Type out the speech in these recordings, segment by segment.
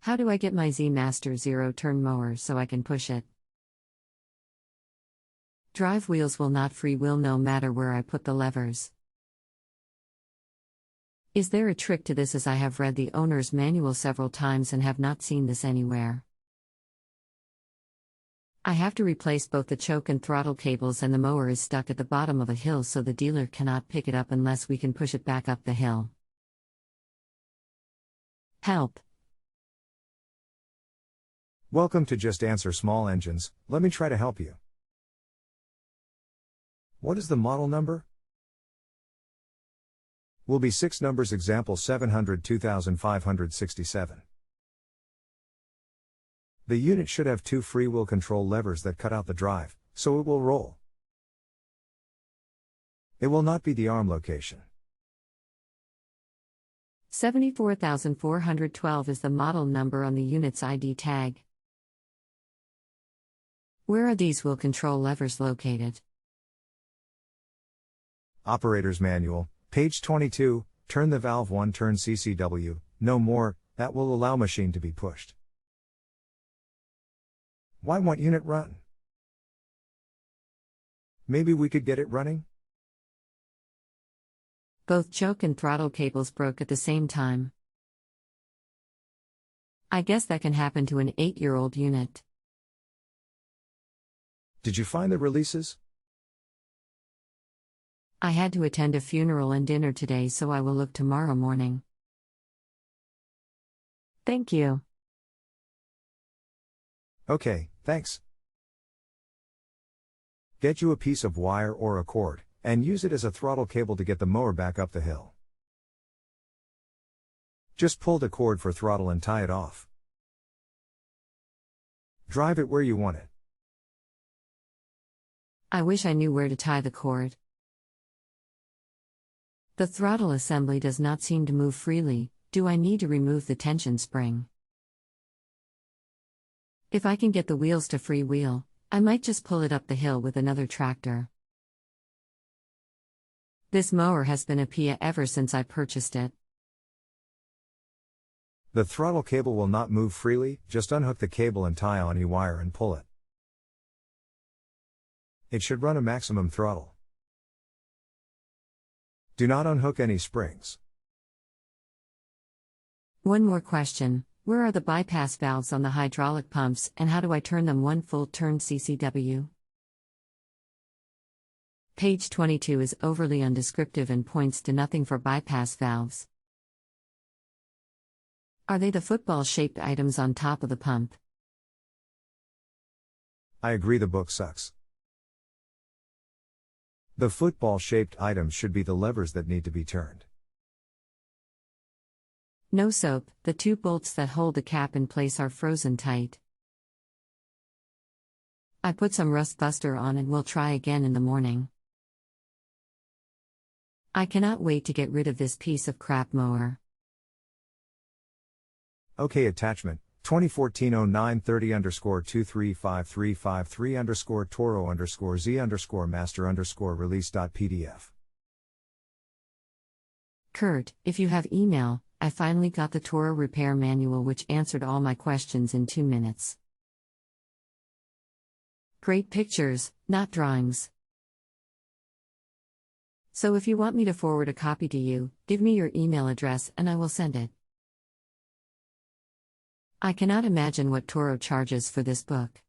How do I get my Z Master zero-turn mower so I can push it? Drive wheels will not freewheel no matter where I put the levers. Is there a trick to this, as I have read the owner's manual several times and have not seen this anywhere? I have to replace both the choke and throttle cables, and the mower is stuck at the bottom of a hill, so the dealer cannot pick it up unless we can push it back up the hill. Help. Welcome to Just Answer Small Engines. Let me try to help you. What is the model number? Will be 6 numbers. Example 700-2567. The unit should have 2 freewheel control levers that cut out the drive, so it will roll. It will not be the arm location. 74412 is the model number on the unit's ID tag. Where are these wheel control levers located? Operator's Manual, page 22, turn the valve 1, turn CCW, no more, that will allow machine to be pushed. Why won't unit run? Maybe we could get it running? Both choke and throttle cables broke at the same time. I guess that can happen to an 8-year-old unit. Did you find the releases? I had to attend a funeral and dinner today, so I will look tomorrow morning. Thank you. Okay, thanks. Get you a piece of wire or a cord, and use it as a throttle cable to get the mower back up the hill. Just pull the cord for throttle and tie it off. Drive it where you want it. I wish I knew where to tie the cord. The throttle assembly does not seem to move freely. Do I need to remove the tension spring? If I can get the wheels to freewheel, I might just pull it up the hill with another tractor. This mower has been a PIA ever since I purchased it. The throttle cable will not move freely. Just unhook the cable and tie on e-wire and pull it. It should run a maximum throttle. Do not unhook any springs. One more question. Where are the bypass valves on the hydraulic pumps, and how do I turn them 1 full turn CCW? Page 22 is overly undescriptive and points to nothing for bypass valves. Are they the football-shaped items on top of the pump? I agree, the book sucks. The football-shaped items should be the levers that need to be turned. No soap, the 2 bolts that hold the cap in place are frozen tight. I put some rust buster on and will try again in the morning. I cannot wait to get rid of this piece of crap mower. Okay, attachment 2014-09-30-23535-3_Toro_Z_Master_Release.pdf. Kurt, if you have email, I finally got the Toro repair manual, which answered all my questions in 2 minutes. Great pictures, not drawings. So if you want me to forward a copy to you, give me your email address and I will send it. I cannot imagine what Toro charges for this book.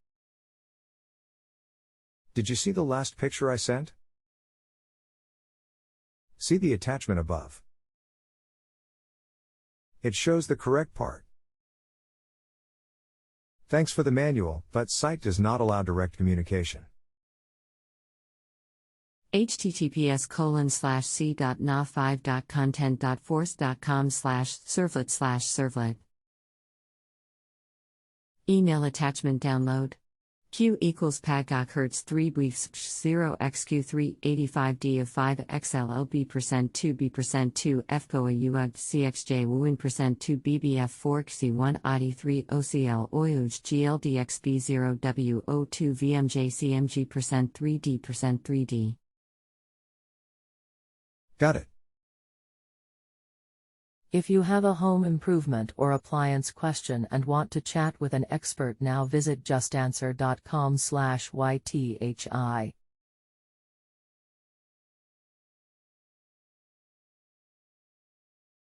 Did you see the last picture I sent? See the attachment above. It shows the correct part. Thanks for the manual, but site does not allow direct communication. https://c.na5.content.force.com/servlet/servlet. Email attachment download. Q equals Padcock Hertz 3 briefs 0xq3 85d of 5 xllb% 2 b% 2 fcoa uug cxj win% 2 bbf 4 xc1 adi 3 ocl oyuj gldxb 0 wo2 vmj cmg% 3d% 3d. Got it. If you have a home improvement or appliance question and want to chat with an expert now, visit justanswer.com/ythi.